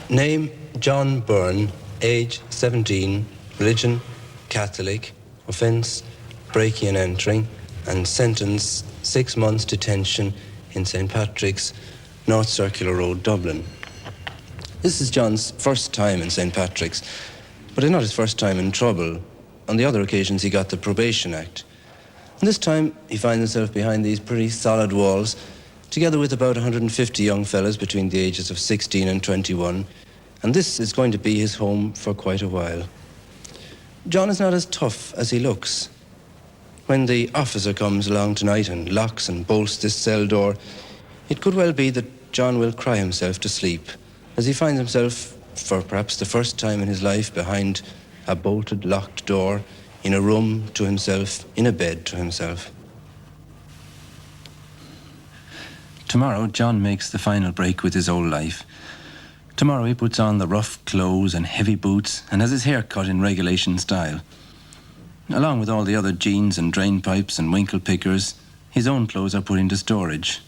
Name, John Byrne, age 17, religion, Catholic, offence, breaking and entering, and sentence 6 months detention in St. Patrick's, North Circular Road, Dublin. This is John's first time in St. Patrick's, but it's not his first time in trouble. On the other occasions, he got the Probation Act. And this time, he finds himself behind these pretty solid walls, together with about 150 young fellas between the ages of 16 and 21, and this is going to be his home for quite a while. John is not as tough as he looks. When the officer comes along tonight and locks and bolts this cell door, it could well be that John will cry himself to sleep, as he finds himself, for perhaps the first time in his life, behind a bolted, locked door, in a room to himself, in a bed to himself. Tomorrow, John makes the final break with his old life. Tomorrow he puts on the rough clothes and heavy boots and has his hair cut in regulation style. Along with all the other jeans and drain pipes and winkle pickers, his own clothes are put into storage,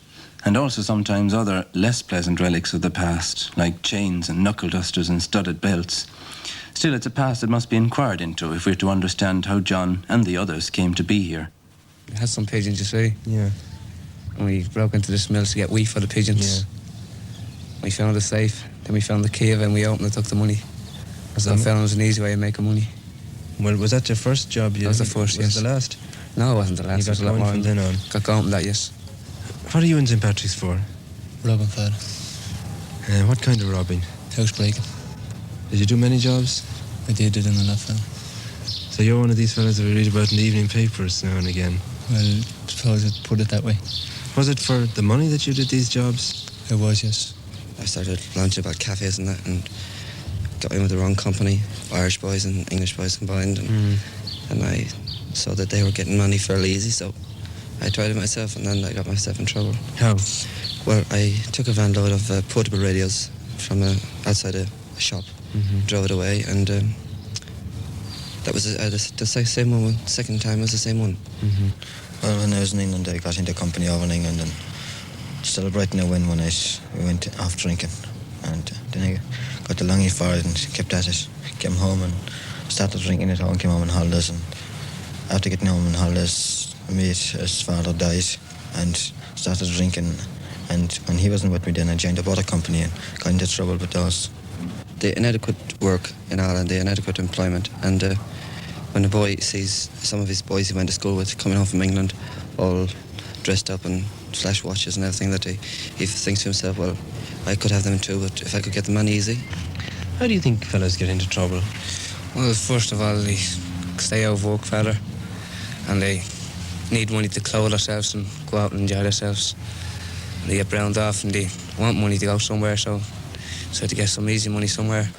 and also sometimes other less pleasant relics of the past, like chains and knuckle dusters and studded belts. Still, it's a past that must be inquired into if we're to understand how John and the others came to be here. We had some pigeons, you see. Yeah. And we broke into this mill to get wheat for the pigeons. Yeah. We found the safe, then we found the key of it and we opened and took the money. So I found it was an easy way of making money. Well, was that your first job? That was the first, yes. Was it the last? No, it wasn't the last. You got going from then on? Got going from that, yes. What are you in St. Patrick's for? Robbing fella. What kind of robbing? House breaking. Did you do many jobs? I did it in enough fella. So you're one of these fellas that we read about in the evening papers now and again? Well, I suppose I'd put it that way. Was it for the money that you did these jobs? It was, yes. I started launching about cafes and that and got in with the wrong company, Irish boys and English boys combined, and I saw that they were getting money fairly easy, so I tried it myself and then I got myself in trouble. How? Well, I took a van load of portable radios from outside a shop, drove it away, and that was the same one. Second time was the same one. Well, when I was in England, I got into a company over in England and celebrating a win one night, we went off drinking, and then I got the longing for it and kept at it. Came home and started drinking at home, came home on holidays, and after getting home on holidays, his father died and started drinking, and when he wasn't with me then I joined a water company and got into trouble with those. The inadequate work in Ireland, the inadequate employment, and when a boy sees some of his boys he went to school with coming home from England all dressed up and flash watches and everything, that he thinks to himself, well, I could have them too, but if I could get them on easy. How do you think fellas get into trouble? Well, first of all, they stay out of work further, and they need money to clothe themselves and go out and enjoy themselves. They get browned off and they want money to go somewhere, so to get some easy money somewhere.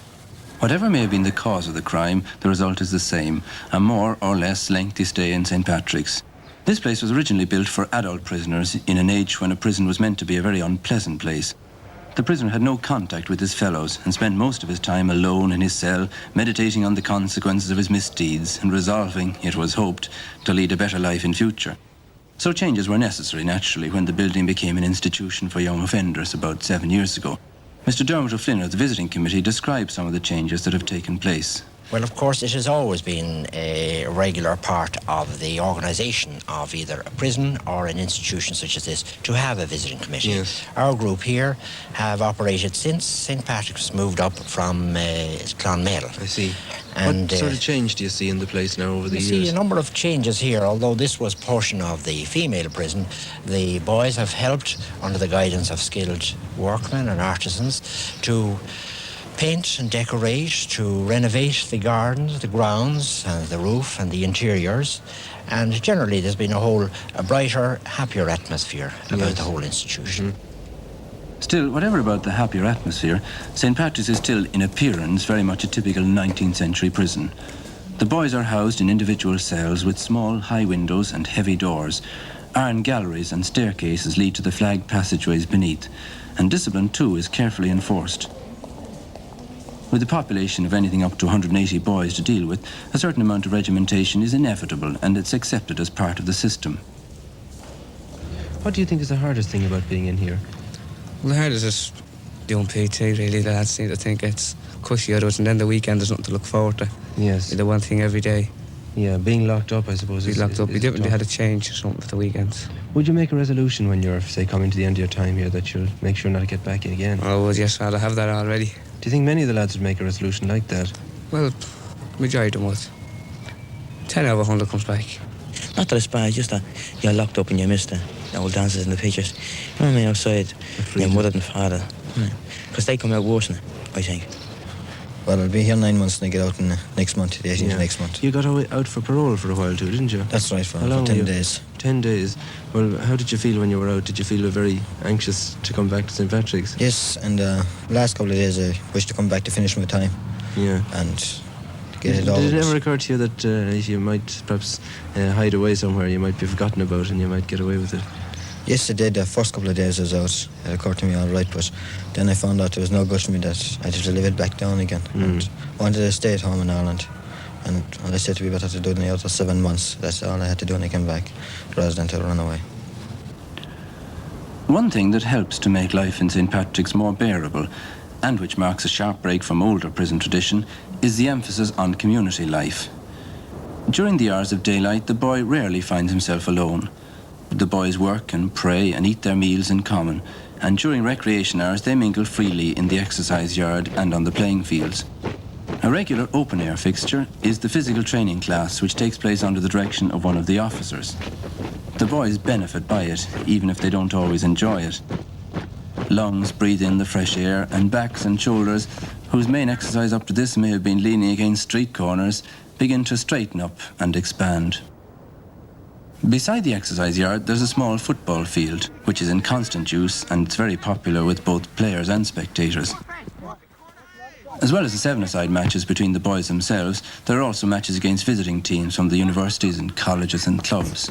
Whatever may have been the cause of the crime, the result is the same, a more or less lengthy stay in St. Patrick's. This place was originally built for adult prisoners in an age when a prison was meant to be a very unpleasant place. The prisoner had no contact with his fellows and spent most of his time alone in his cell, meditating on the consequences of his misdeeds and resolving, it was hoped, to lead a better life in future. So changes were necessary, naturally, when the building became an institution for young offenders about 7 years ago. Mr. Dermot O'Flynn of the Visiting Committee described some of the changes that have taken place. Well, of course, it has always been a regular part of the organisation of either a prison or an institution such as this to have a visiting committee. Yes. Our group here have operated since St. Patrick's moved up from Clonmel. I see. And, what sort of change do you see in the place now over the years? You see a number of changes here. Although this was portion of the female prison, the boys have helped, under the guidance of skilled workmen and artisans, to paint and decorate, to renovate the gardens, the grounds, and the roof and the interiors. And generally there's been a brighter, happier atmosphere about the whole institution. Still, whatever about the happier atmosphere, St. Patrick's is still, in appearance, very much a typical 19th century prison. The boys are housed in individual cells with small, high windows and heavy doors. Iron galleries and staircases lead to the flagged passageways beneath, and discipline, too, is carefully enforced. With a population of anything up to 180 boys to deal with, a certain amount of regimentation is inevitable, and it's accepted as part of the system. What do you think is the hardest thing about being in here? Well, the hardest is doing PT, really. The lads seem to think it's cushy out of it, and then the weekend there's nothing to look forward to. Yes. You do one thing every day. Yeah, being locked up, I suppose. Be locked up. We definitely tough. had to change or something for the weekends. Would you make a resolution when you're, say, coming to the end of your time here that you'll make sure not to get back in again? I would, yes, I'd have that already. Do you think many of the lads would make a resolution like that? Well, majority of them would. 10 out of 100 comes back. Not that it's bad, it's just that you're locked up and you miss the old dances and the pictures. You know what I mean, outside, your mother and father. Because they come out worse than it, I think. Well, I'll be here 9 months and I get out in next month, the 18th of next month. You got out for parole for a while too, didn't you? That's right, for How long 10 were you? days. 10 days. Well, how did you feel when you were out? Did you feel very anxious to come back to St. Patrick's? Yes, and last couple of days I wish to come back to finish my time. Yeah. And get it all. Did it ever occur to you that you might perhaps hide away somewhere, you might be forgotten about and you might get away with it? Yes, it did. The first couple of days I was out, it occurred to me all right, but then I found out there was no good for me, that I'd have to live it back down again. And wanted to stay at home in Ireland. And I said to be better to do it in the other 7 months. That's all I had to do when I came back, rather than to run away. One thing that helps to make life in St. Patrick's more bearable, and which marks a sharp break from older prison tradition, is the emphasis on community life. During the hours of daylight, the boy rarely finds himself alone. The boys work and pray and eat their meals in common, and during recreation hours they mingle freely in the exercise yard and on the playing fields. A regular open-air fixture is the physical training class, which takes place under the direction of one of the officers. The boys benefit by it, even if they don't always enjoy it. Lungs breathe in the fresh air, and backs and shoulders, whose main exercise up to this may have been leaning against street corners, begin to straighten up and expand. Beside the exercise yard, there's a small football field, which is in constant use, and it's very popular with both players and spectators. As well as the seven-a-side matches between the boys themselves, there are also matches against visiting teams from the universities and colleges and clubs.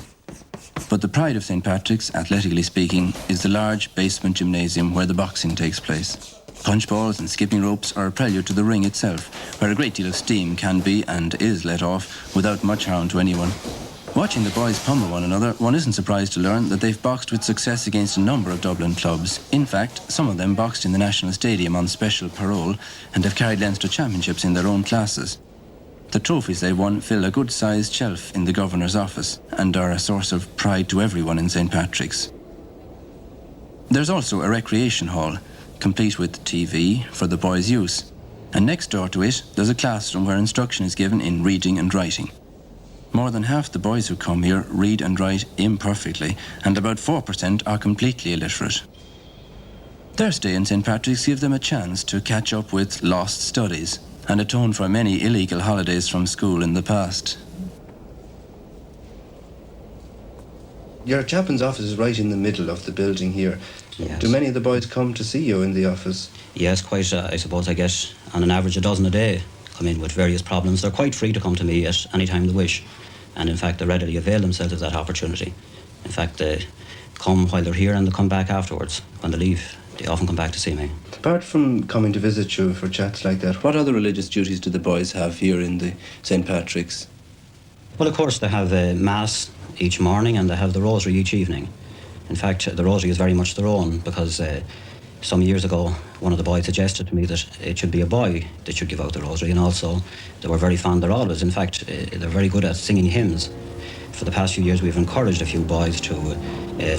But the pride of St. Patrick's, athletically speaking, is the large basement gymnasium where the boxing takes place. Punch balls and skipping ropes are a prelude to the ring itself, where a great deal of steam can be and is let off without much harm to anyone. Watching the boys pummel one another, one isn't surprised to learn that they've boxed with success against a number of Dublin clubs. In fact, some of them boxed in the National Stadium on special parole and have carried Leinster championships in their own classes. The trophies they won fill a good-sized shelf in the Governor's office and are a source of pride to everyone in St. Patrick's. There's also a recreation hall, complete with TV for the boys' use. And next door to it, there's a classroom where instruction is given in reading and writing. More than half the boys who come here read and write imperfectly, and about 4% are completely illiterate. Their stay in St. Patrick's gives them a chance to catch up with lost studies and atone for many illegal holidays from school in the past. Your chaplain's office is right in the middle of the building here. Yes. Do many of the boys come to see you in the office? Yes, quite. I suppose I get on an average a dozen a day come in with various problems. They're quite free to come to me at any time they wish, and in fact they readily avail themselves of that opportunity. In fact, they come while they're here and they come back afterwards. When they leave, they often come back to see me. Apart from coming to visit you for chats like that, what other religious duties do the boys have here in the St. Patrick's? Well, of course, they have Mass each morning and they have the Rosary each evening. In fact, the Rosary is very much their own because some years ago, one of the boys suggested to me that it should be a boy that should give out the Rosary, and also they were very fond, they're always, in fact, they're very good at singing hymns. For the past few years, we've encouraged a few boys to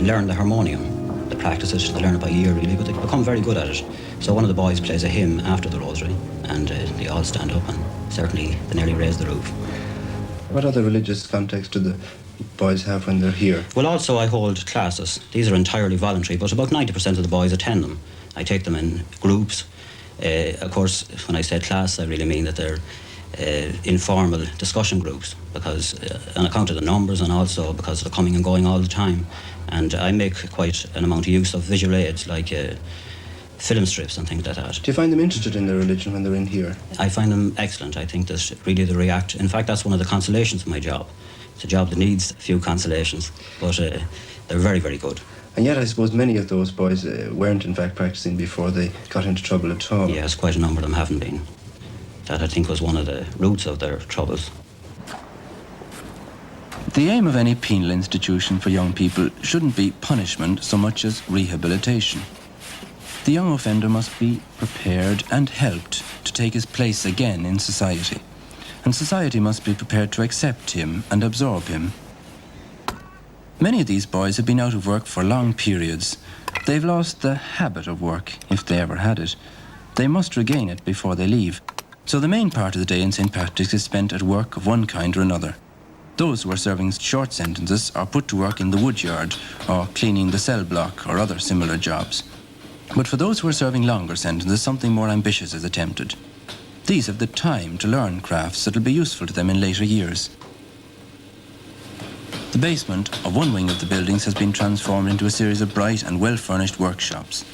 learn the harmonium. They practice it, they learn it by ear really, but they become very good at it. So one of the boys plays a hymn after the Rosary, and they all stand up, and certainly they nearly raise the roof. What other religious context do the boys have when they're here? Well, also I hold classes. These are entirely voluntary, but about 90% of the boys attend them. I take them in groups. Of course, when I say class, I really mean that they're informal discussion groups, because on account of the numbers and also because they're coming and going all the time. And I make quite an amount of use of visual aids like film strips and things like that. Do you find them interested in their religion when they're in here? I find them excellent. I think that really they react. In fact, that's one of the consolations of my job. It's a job that needs a few consolations, but they're very, very good. And yet I suppose many of those boys weren't in fact practicing before they got into trouble at all. Yes, quite a number of them haven't been. That I think was one of the roots of their troubles. The aim of any penal institution for young people shouldn't be punishment so much as rehabilitation. The young offender must be prepared and helped to take his place again in society. And society must be prepared to accept him and absorb him. Many of these boys have been out of work for long periods. They've lost the habit of work, if they ever had it. They must regain it before they leave. So the main part of the day in St. Patrick's is spent at work of one kind or another. Those who are serving short sentences are put to work in the woodyard or cleaning the cell block or other similar jobs. But for those who are serving longer sentences, something more ambitious is attempted. These have the time to learn crafts that will be useful to them in later years. The basement of one wing of the buildings has been transformed into a series of bright and well-furnished workshops.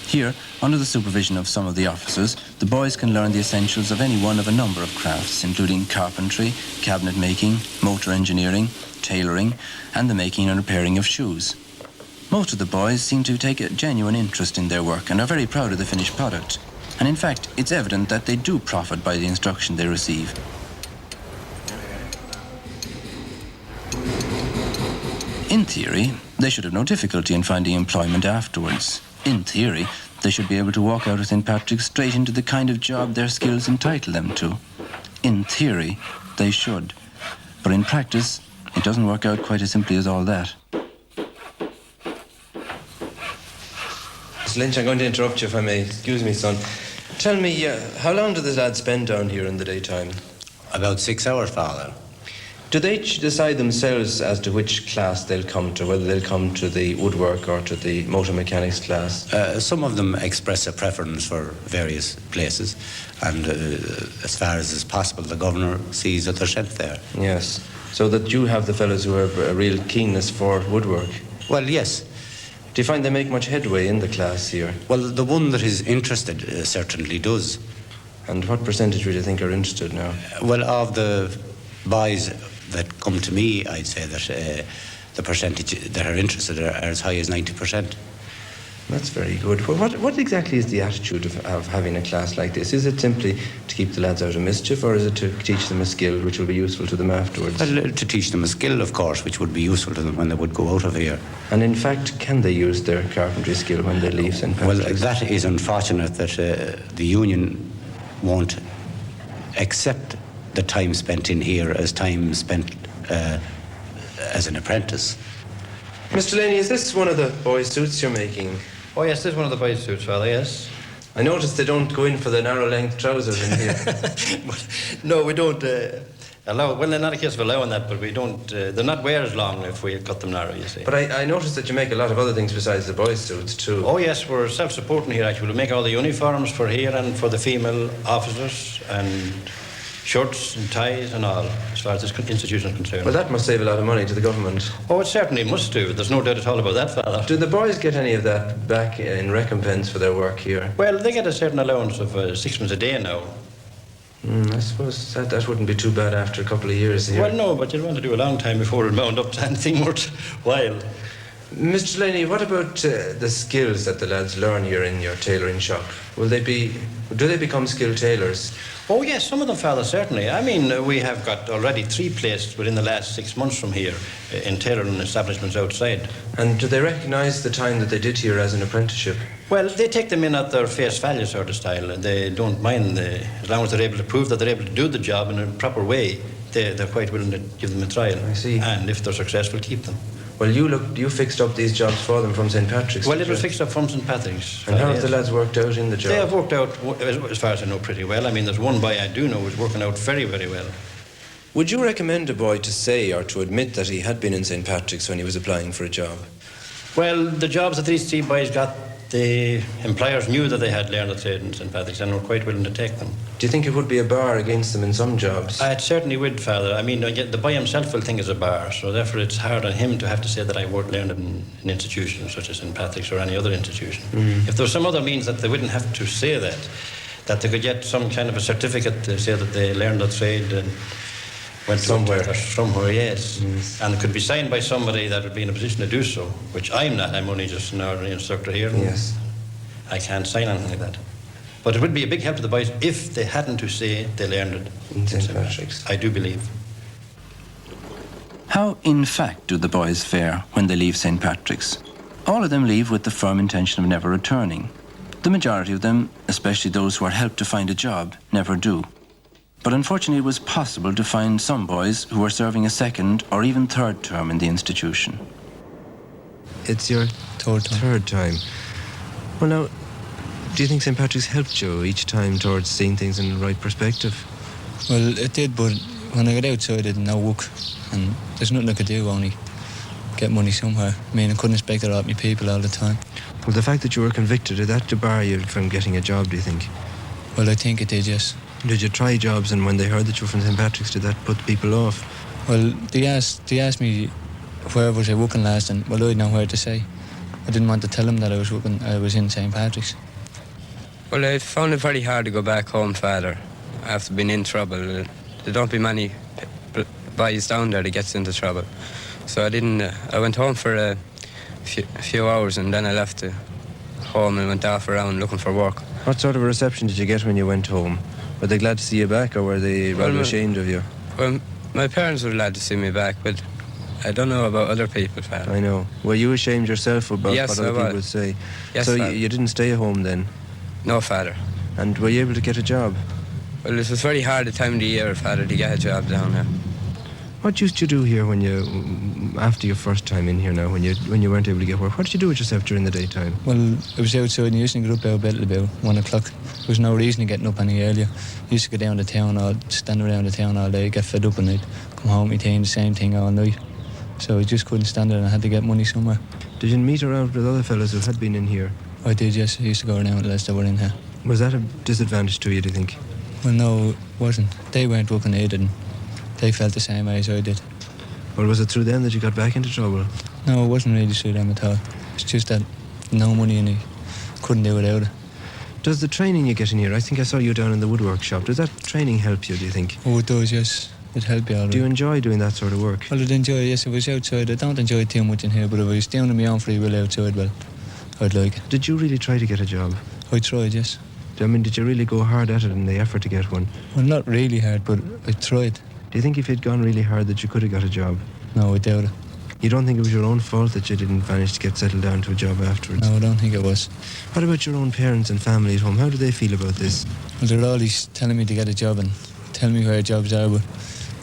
Here, under the supervision of some of the officers, the boys can learn the essentials of any one of a number of crafts, including carpentry, cabinet making, motor engineering, tailoring, and the making and repairing of shoes. Most of the boys seem to take a genuine interest in their work and are very proud of the finished product. And in fact, it's evident that they do profit by the instruction they receive. In theory, they should have no difficulty in finding employment afterwards. In theory, they should be able to walk out of St. Patrick's straight into the kind of job their skills entitle them to. In theory, they should. But in practice, it doesn't work out quite as simply as all that. Mr. Lynch, I'm going to interrupt you if I may. Excuse me, son. Tell me, how long do the lads spend down here in the daytime? About 6 hours, Father. Do they decide themselves as to which class they'll come to, whether they'll come to the woodwork or to the motor mechanics class? Some of them express a preference for various places, and as far as is possible, the governor sees that they're sent there. Yes. So that you have the fellows who have a real keenness for woodwork? Well, yes. Do you find they make much headway in the class here? Well, the one that is interested certainly does. And what percentage would you think are interested now? Well, of the boys that come to me, I'd say that the percentage that are interested are as high as 90%. That's very good. Well, what exactly is the attitude of having a class like this? Is it simply to keep the lads out of mischief, or is it to teach them a skill which will be useful to them afterwards? Well, to teach them a skill, of course, which would be useful to them when they would go out of here. And in fact, can they use their carpentry skill when they leave St. Patrick's? Well, that is unfortunate that the union won't accept the time spent in here as time spent as an apprentice. Mr. Laney, is this one of the boys' suits you're making? Oh yes, this is one of the boys' suits, Father, yes. I noticed they don't go in for the narrow length trousers in here. No, we don't allow, well, not a case of allowing that, but we don't, they're not wear as long if we cut them narrow, you see. But I noticed that you make a lot of other things besides the boys' suits too. Oh yes, we're self-supporting here actually. We make all the uniforms for here and for the female officers, and shirts and ties and all, as far as this institution is concerned. Well, that must save a lot of money to the government. Oh, it certainly must do. There's no doubt at all about that, Father. Do the boys get any of that back in recompense for their work here? Well, they get a certain allowance of £6 a day now. I suppose that wouldn't be too bad after a couple of years here. Well, no, but you'd want to do a long time before it wound up to anything worthwhile. Mr. Delaney, what about the skills that the lads learn here in your tailoring shop? Do they become skilled tailors? Oh yes, some of them, Father, certainly. I mean, we have got already 3 placed within the last 6 months from here in tailoring establishments outside. And do they recognise the time that they did here as an apprenticeship? Well, they take them in at their face value sort of style. They don't mind, as long as they're able to prove that they're able to do the job in a proper way, they're quite willing to give them a trial. I see. And if they're successful, keep them. Well, you fixed up these jobs for them from St. Patrick's. Well, it was fixed up from St. Patrick's. And how have the lads worked out in the job? They have worked out, as far as I know, pretty well. I mean, there's one boy I do know who's working out very, very well. Would you recommend a boy to say or to admit that he had been in St. Patrick's when he was applying for a job? Well, the jobs that these 3 boys got, the employers knew that they had learned a trade in St. Patrick's and were quite willing to take them. Do you think it would be a bar against them in some jobs? It certainly would, Father. I mean, the boy himself will think it's a bar, so therefore it's hard on him to have to say that I learned it in an institution such as St. Patrick's or any other institution. If there was some other means that they wouldn't have to say that they could get some kind of a certificate to say that they learned a trade and went somewhere. Somewhere, yes. And it could be signed by somebody that would be in a position to do so, which I'm not. I'm only just an ordinary instructor here. Yes. I can't sign anything like that. But it would be a big help to the boys if they hadn't to say they learned it in St. Patrick's. I do believe. How, in fact, do the boys fare when they leave St. Patrick's? All of them leave with the firm intention of never returning. The majority of them, especially those who are helped to find a job, never do. But unfortunately it was possible to find some boys who were serving a second or even third term in the institution. It's your third time. Well now, do you think St. Patrick's helped you each time towards seeing things in the right perspective? Well, it did, but when I got outside, I didn't know work, and there's nothing I could do, only get money somewhere. I mean, I couldn't expect it out of me people all the time. Well, the fact that you were convicted, did that debar you from getting a job, do you think? Well, I think it did, yes. Did you try jobs, and when they heard that you were from St. Patrick's, did that put people off? Well, they asked me where was I working last, and well, I didn't know where to say. I didn't want to tell them that I was in St. Patrick's. Well, I found it very hard to go back home, Father, after being in trouble. There don't be many boys down there that gets into trouble. So I went home for a few hours, and then I left home and went off around looking for work. What sort of a reception did you get when you went home? Were they glad to see you back, or were they rather ashamed of you? Well, my parents were glad to see me back, but I don't know about other people, Father. I know. Were you ashamed yourself about what other people would say? Yes, so Father. You didn't stay home then? No, Father. And were you able to get a job? Well, it was very hard at the time of the year, Father, to get a job down there. What used you do here after your first time in here now, when you weren't able to get work? What did you do with yourself during the daytime? Well, I was outside and I used to get up out of bed at about 1 o'clock. There was no reason to getting up any earlier. I used to go down to town, I'd stand around the town all day, get fed up, and I'd come home and eat the same thing all night. So I just couldn't stand it, and I had to get money somewhere. Did you meet around with other fellas who had been in here? I did, yes. I used to go around with lads that were in here. Was that a disadvantage to you, do you think? Well, no, it wasn't. They weren't working either, and they felt the same way as I did. Well, was it through them that you got back into trouble? No, it wasn't really through them at all. It's just that no money, and I couldn't do without it. Does the training you get in here, I think I saw you down in the woodwork shop, does that training help you, do you think? Oh, it does, yes. It helped me all right. Do you enjoy doing that sort of work? Well, I'd enjoy it, yes. If I was outside, I don't enjoy it too much in here, but if I was down on my own free will outside, well, I'd like it. Did you really try to get a job? I tried, yes. I mean, did you really go hard at it in the effort to get one? Well, not really hard, but I tried. Do you think if you'd gone really hard that you could have got a job? No, I doubt it. You don't think it was your own fault that you didn't manage to get settled down to a job afterwards? No, I don't think it was. What about your own parents and family at home? How do they feel about this? Well, they're always telling me to get a job and tell me where jobs are, but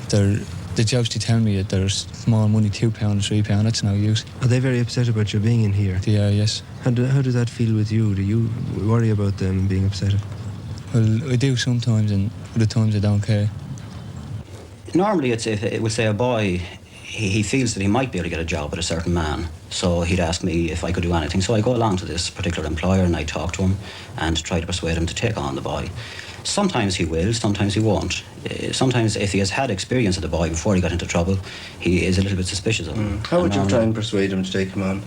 the jobs they tell me that there's small money, £2, £3, that's no use. Are they very upset about you being in here? They are, yes. How does that feel with you? Do you worry about them being upset? Well, I do sometimes, and other times I don't care. Normally it would say a boy, he feels that he might be able to get a job with a certain man, so he'd ask me if I could do anything. So I go along to this particular employer and I talk to him and try to persuade him to take on the boy. Sometimes he will, sometimes he won't. Sometimes if he has had experience of the boy before he got into trouble, he is a little bit suspicious of him. How would you try and persuade him to take him on?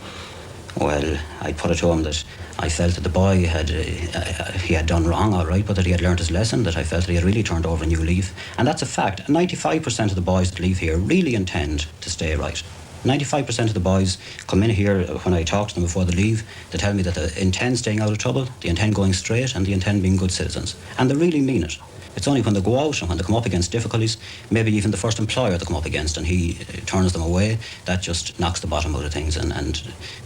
Well, I put it to him that I felt that the boy had done wrong, all right, but that he had learned his lesson, that I felt that he had really turned over a new leaf. And that's a fact. 95% of the boys that leave here really intend to stay right. 95% of the boys come in here, when I talk to them before they leave, they tell me that they intend staying out of trouble, they intend going straight, and they intend being good citizens. And they really mean it. It's only when they go out and when they come up against difficulties, maybe even the first employer they come up against and he turns them away, that just knocks the bottom out of things and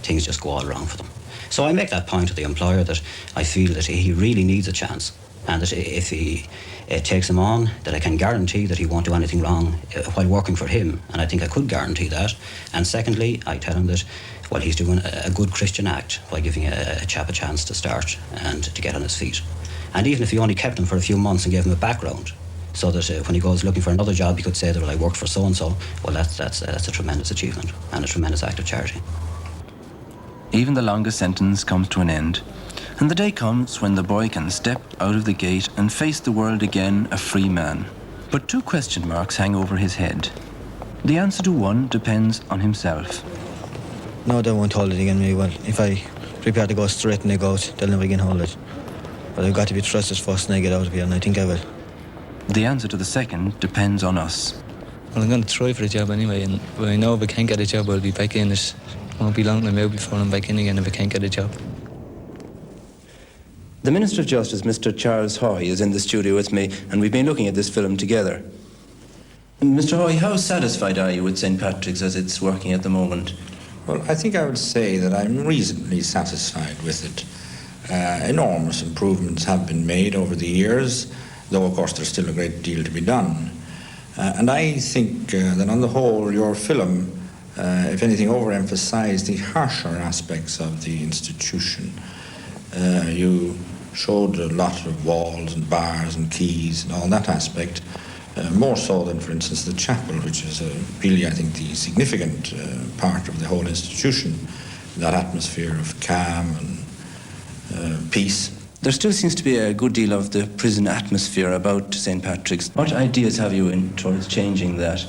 things just go all wrong for them. So I make that point to the employer that I feel that he really needs a chance, and that if he takes him on, that I can guarantee that he won't do anything wrong while working for him, and I think I could guarantee that. And secondly, I tell him that, well, he's doing a good Christian act by giving a chap a chance to start and to get on his feet. And even if he only kept him for a few months and gave him a background, so that when he goes looking for another job, he could say that, well, I worked for so-and-so, well, that's a tremendous achievement and a tremendous act of charity. Even the longest sentence comes to an end, and the day comes when the boy can step out of the gate and face the world again a free man. But two question marks hang over his head. The answer to one depends on himself. No, they won't hold it against me. Well, if I prepare to go straight and they go out, they'll never again hold it. But I've got to be trusted first and I get out of here, and I think I will. The answer to the second depends on us. Well, I'm going to try for a job anyway, and I know if I can't get a job, I'll be back in. It won't be long I'm out before I'm back in again if I can't get a job. The Minister of Justice, Mr. Charles Hoy, is in the studio with me, and we've been looking at this film together. Mr. Hoy, how satisfied are you with St. Patrick's as it's working at the moment? Well, I think I would say that I'm reasonably satisfied with it. Enormous improvements have been made over the years, though of course there's still a great deal to be done. And I think that on the whole your film, if anything, overemphasized the harsher aspects of the institution. You showed a lot of walls and bars and keys and all that aspect, more so than, for instance, the chapel, which is really, I think, the significant part of the whole institution, that atmosphere of calm and peace. There still seems to be a good deal of the prison atmosphere about St. Patrick's. What ideas have you in towards changing that?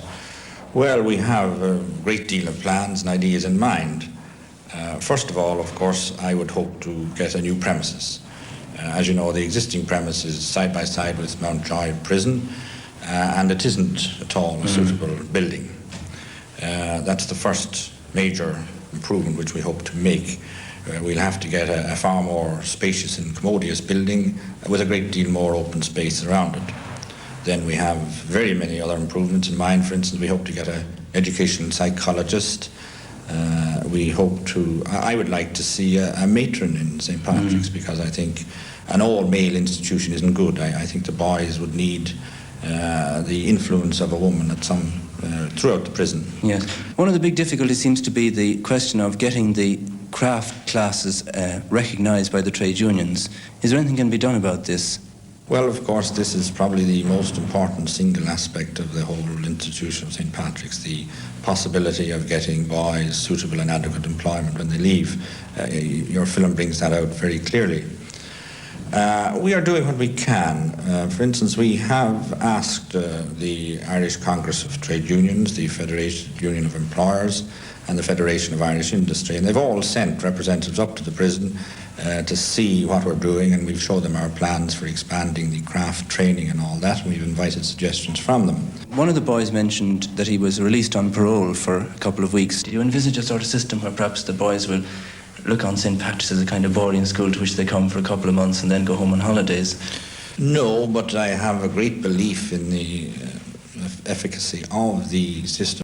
Well, we have a great deal of plans and ideas in mind. First of all, of course, I would hope to get a new premises. As you know, the existing premises is side by side with Mountjoy Prison, and it isn't at all a suitable building. That's the first major improvement which we hope to make. We'll have to get a far more spacious and commodious building with a great deal more open space around it. Then we have very many other improvements in mind. For instance, we hope to get an educational psychologist. I would like to see a matron in St. Patrick's, because I think an all-male institution isn't good. I think the boys would need the influence of a woman at some throughout the prison. Yes. One of the big difficulties seems to be the question of getting the craft classes recognised by the trade unions. Is there anything can be done about this? Well, of course, this is probably the most important single aspect of the whole institution of St. Patrick's, the possibility of getting boys suitable and adequate employment when they leave. Your film brings that out very clearly. We are doing what we can. For instance, we have asked the Irish Congress of Trade Unions, the Federation Union of Employers, and the Federation of Irish Industry, and they've all sent representatives up to the prison to see what we're doing, and we've showed them our plans for expanding the craft training and all that, and we've invited suggestions from them. One of the boys mentioned that he was released on parole for a couple of weeks. Do you envisage a sort of system where perhaps the boys will look on St. Patrick's as a kind of boarding school to which they come for a couple of months and then go home on holidays? No, but I have a great belief in the efficacy of the system.